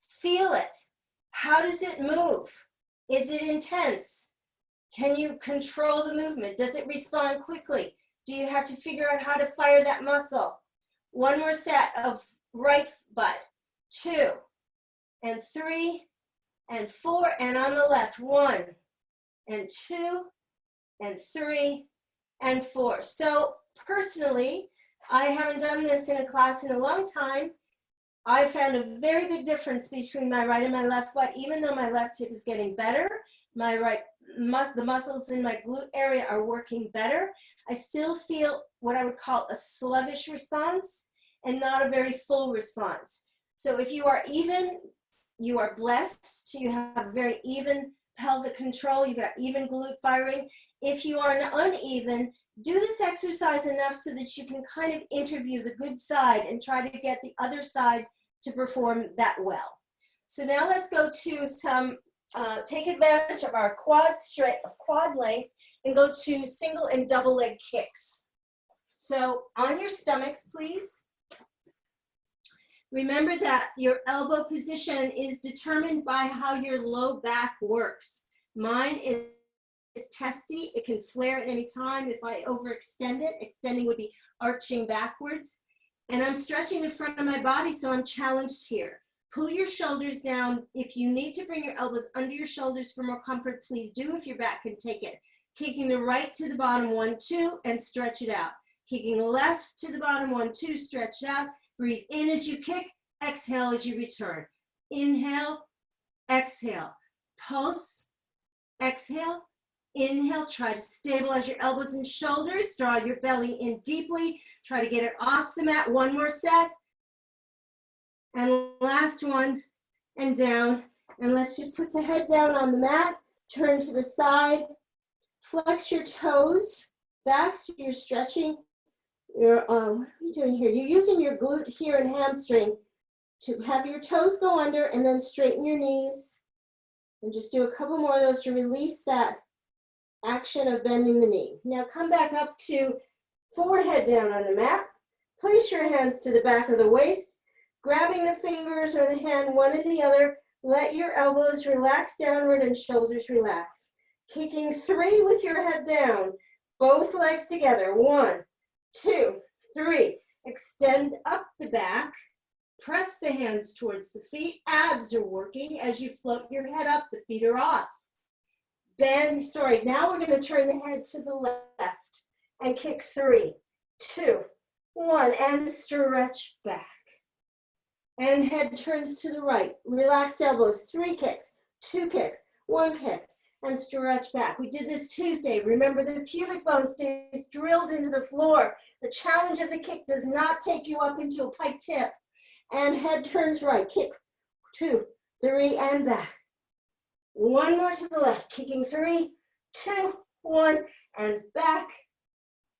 Feel it. How does it move? Is it intense? Can you control the movement? Does it respond quickly? Do you have to figure out how to fire that muscle? 1 more set of right butt. 2, and 3, and 4, and on the left. 1, and 2, and 3, and 4. So personally, I haven't done this in a class in a long time. I found a very big difference between my right and my left butt. Even though my left hip is getting better, the muscles in my glute area are working better, I still feel what I would call a sluggish response and not a very full response. So if you are even, you are blessed. You have very even pelvic control. You've got even glute firing. If you are uneven, do this exercise enough so that you can kind of interview the good side and try to get the other side to perform that well. So now let's go to some, take advantage of our quad length and go to single and double leg kicks. So on your stomachs, please. Remember that your elbow position is determined by how your low back works. Mine is testy. It can flare at any time. If I overextend it, extending would be arching backwards. And I'm stretching the front of my body, so I'm challenged here. Pull your shoulders down. If you need to bring your elbows under your shoulders for more comfort, please do if your back can take it. Kicking the right to the bottom, 1, 2, and stretch it out. Kicking the left to the bottom, 1, 2, stretch it out. Breathe in as you kick, exhale as you return. Inhale, exhale. Pulse, exhale, inhale. Try to stabilize your elbows and shoulders. Draw your belly in deeply. Try to get it off the mat. 1 more set. And last one, and down. And let's just put the head down on the mat. Turn to the side. Flex your toes back so you're stretching your, what are you doing here? You're using your glute here and hamstring to have your toes go under and then straighten your knees. And just do a couple more of those to release that action of bending the knee. Now come back up to forehead down on the mat. Place your hands to the back of the waist, grabbing the fingers or the hand, one or the other. Let your elbows relax downward and shoulders relax. Kicking 3 with your head down. Both legs together. 1, 2, 3. Extend up the back. Press the hands towards the feet. Abs are working. As you float your head up, the feet are off. Bend, now we're going to turn the head to the left and kick 3, 2, 1, and stretch back. And head turns to the right. Relaxed elbows, 3 kicks, 2 kicks, 1 kick, and stretch back. We did this Tuesday. Remember, the pubic bone stays drilled into the floor. The challenge of the kick does not take you up into a pike tip. And head turns right. Kick 2, 3, and back. 1 more to the left. Kicking 3, 2, 1, and back.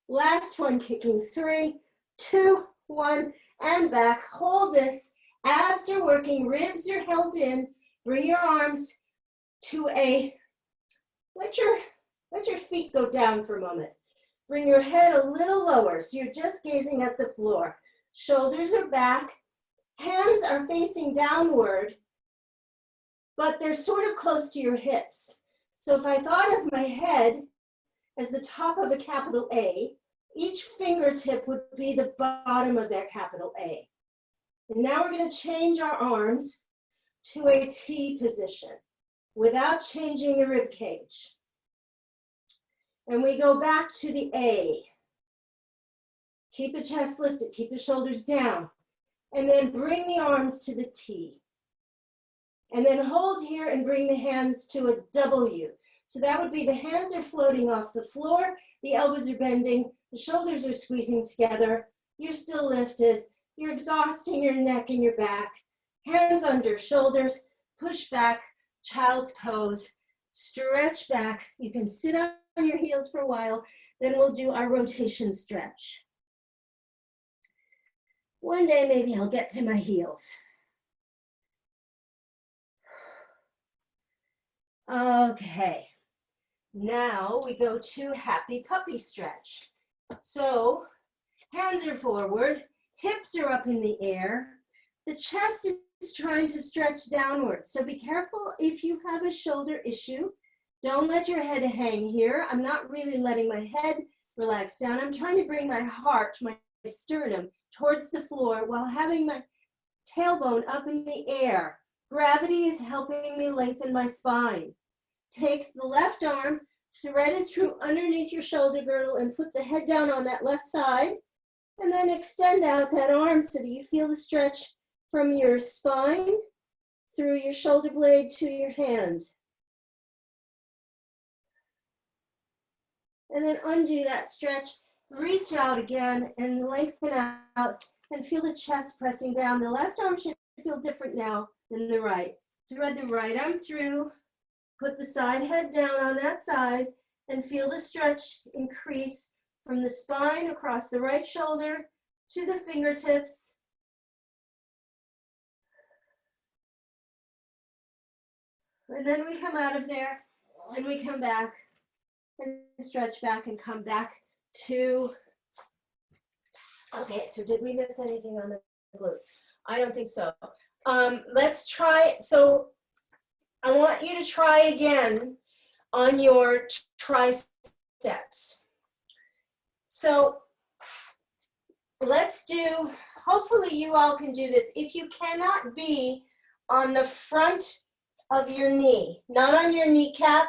Last one, kicking 3, 2, 1, and back. Hold this. Abs are working. Ribs are held in. Bring your arms to a, let your feet go down for a moment. Bring your head a little lower so you're just gazing at the floor. Shoulders are back. Hands are facing downward. but they're sort of close to your hips. So if I thought of my head as the top of a capital A, each fingertip would be the bottom of that capital A. And now we're going to change our arms to a T position without changing the rib cage. And we go back to the A. Keep the chest lifted, keep the shoulders down. And then bring the arms to the T. And then hold here and bring the hands to a W. So that would be the hands are floating off the floor, the elbows are bending, the shoulders are squeezing together, you're still lifted, you're exhausting your neck and your back. Hands under shoulders, push back, child's pose, stretch back. You can sit on your heels for a while, then we'll do our rotation stretch. One day maybe I'll get to my heels. Okay, now we go to happy puppy stretch. So hands are forward, hips are up in the air, the chest is trying to stretch downward. So be careful if you have a shoulder issue. Don't let your head hang here. I'm not really letting my head relax down. I'm trying to bring my heart, my sternum towards the floor while having my tailbone up in the air. Gravity is helping me lengthen my spine. Take the left arm, thread it through underneath your shoulder girdle and put the head down on that left side. And then extend out that arm so that you feel the stretch from your spine through your shoulder blade to your hand. And then undo that stretch, reach out again and lengthen out and feel the chest pressing down. The left arm should feel different now than the right. Thread the right arm through, put the side head down on that side and feel the stretch increase from the spine across the right shoulder to the fingertips. And then we come out of there and we come back and stretch back and come back to, okay, so did we miss anything on the glutes? I don't think so. Let's try, so I want you to try again on your triceps. So let's do, hopefully you all can do this. If you cannot be on the front of your knee, not on your kneecap,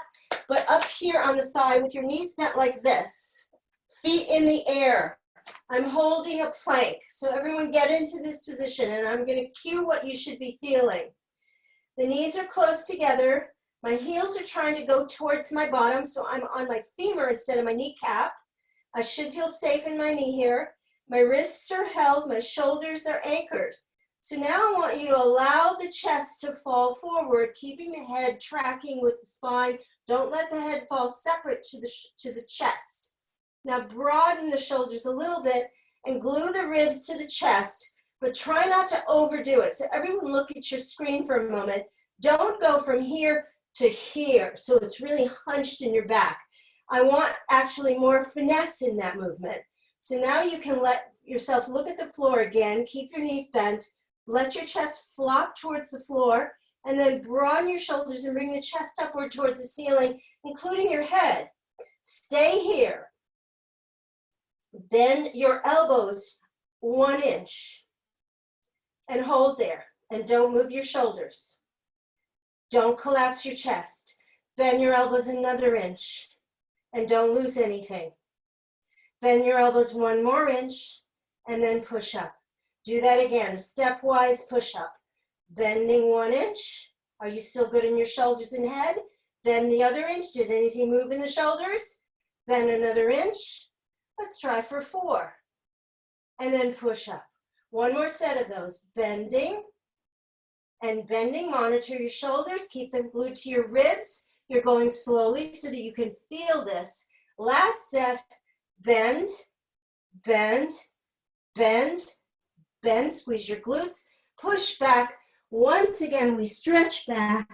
but up here on the thigh with your knees bent like this, feet in the air. I'm holding a plank. So everyone get into this position and I'm going to cue what you should be feeling. The knees are close together. My heels are trying to go towards my bottom, so I'm on my femur instead of my kneecap. I should feel safe in my knee here. My wrists are held, my shoulders are anchored. So now I want you to allow the chest to fall forward, keeping the head tracking with the spine. Don't let the head fall separate to the chest. Now broaden the shoulders a little bit and glue the ribs to the chest, but try not to overdo it. So everyone look at your screen for a moment. Don't go from here to here, so it's really hunched in your back. I want actually more finesse in that movement. So now you can let yourself look at the floor again, keep your knees bent, let your chest flop towards the floor, and then broaden your shoulders and bring the chest upward towards the ceiling, including your head. Stay here. Bend your elbows 1 inch and hold there, and don't move your shoulders. Don't collapse your chest. Bend your elbows another inch and don't lose anything. Bend your elbows 1 more inch and then push up. Do that again, stepwise push up. Bending 1 inch. Are you still good in your shoulders and head? Bend the other inch. Did anything move in the shoulders? Bend another inch. Let's try for 4. And then push up. 1 more set of those. Bending and bending. Monitor your shoulders. Keep them glued to your ribs. You're going slowly so that you can feel this. Last set. Bend, bend, bend, bend. Squeeze your glutes. Push back. Once again, we stretch back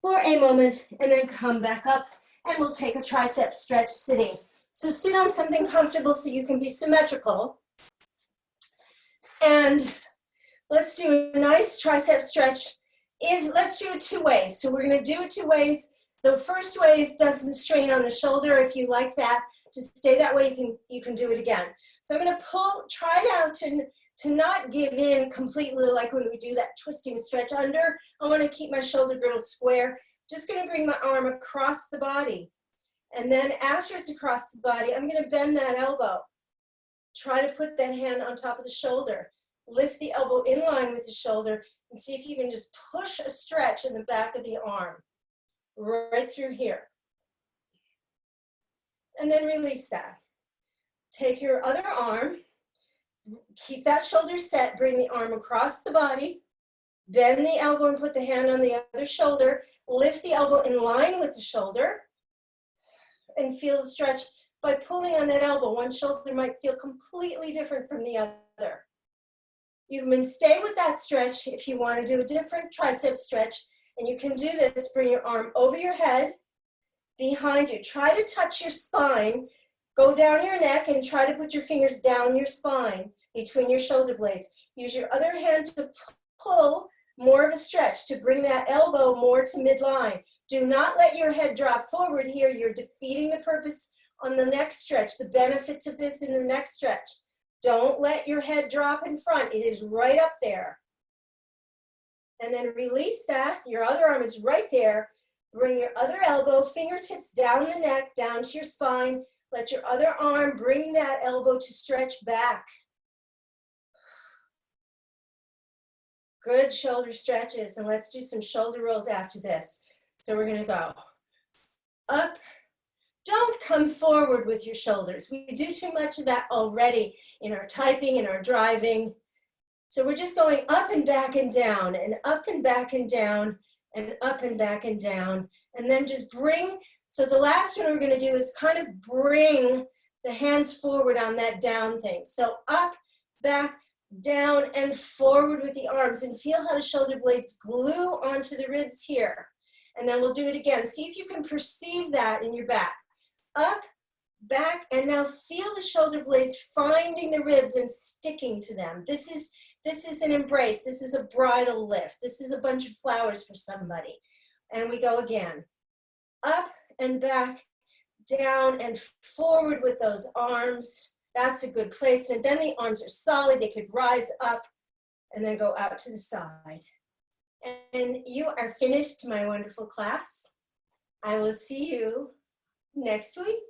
for a moment and then come back up, and we'll take a tricep stretch sitting. So sit on something comfortable so you can be symmetrical. And let's do a nice tricep stretch Let's do it two ways. So we're gonna do it two ways. The first way is doesn't strain on the shoulder. If you like that, just stay that way, you can do it again. So I'm gonna try it out to not give in completely like when we do that twisting stretch under. I wanna keep my shoulder girdle square. Just gonna bring my arm across the body. And then after it's across the body, I'm gonna bend that elbow. Try to put that hand on top of the shoulder. Lift the elbow in line with the shoulder and see if you can just push a stretch in the back of the arm, right through here. And then release that. Take your other arm, keep that shoulder set, bring the arm across the body, bend the elbow and put the hand on the other shoulder, lift the elbow in line with the shoulder, and feel the stretch. By pulling on that elbow, one shoulder might feel completely different from the other. You can stay with that stretch if you want to do a different tricep stretch, and you can do this. Bring your arm over your head, behind you. Try to touch your spine, go down your neck, and try to put your fingers down your spine between your shoulder blades. Use your other hand to pull more of a stretch, to bring that elbow more to midline. Do not let your head drop forward here. You're defeating the purpose on the next stretch, the benefits of this in the next stretch. Don't let your head drop in front. It is right up there. And then release that. Your other arm is right there. Bring your other elbow, fingertips down the neck, down to your spine. Let your other arm bring that elbow to stretch back. Good shoulder stretches. And let's do some shoulder rolls after this. So we're going to go up. Don't come forward with your shoulders. We do too much of that already in our typing and our driving. So we're just going up and back and down, and up and back and down, and up and back and down. And then just bring, so the last one we're gonna do is kind of bring the hands forward on that down thing. So up, back, down, and forward with the arms, and feel how the shoulder blades glue onto the ribs here. And then we'll do it again. See if you can perceive that in your back. Up, back, and now feel the shoulder blades finding the ribs and sticking to them. This is an embrace. This is a bridal lift. This is a bunch of flowers for somebody. And we go again. Up and back, down and forward with those arms. That's a good placement. Then the arms are solid. They could rise up and then go out to the side. And you are finished, my wonderful class. I will see you next week.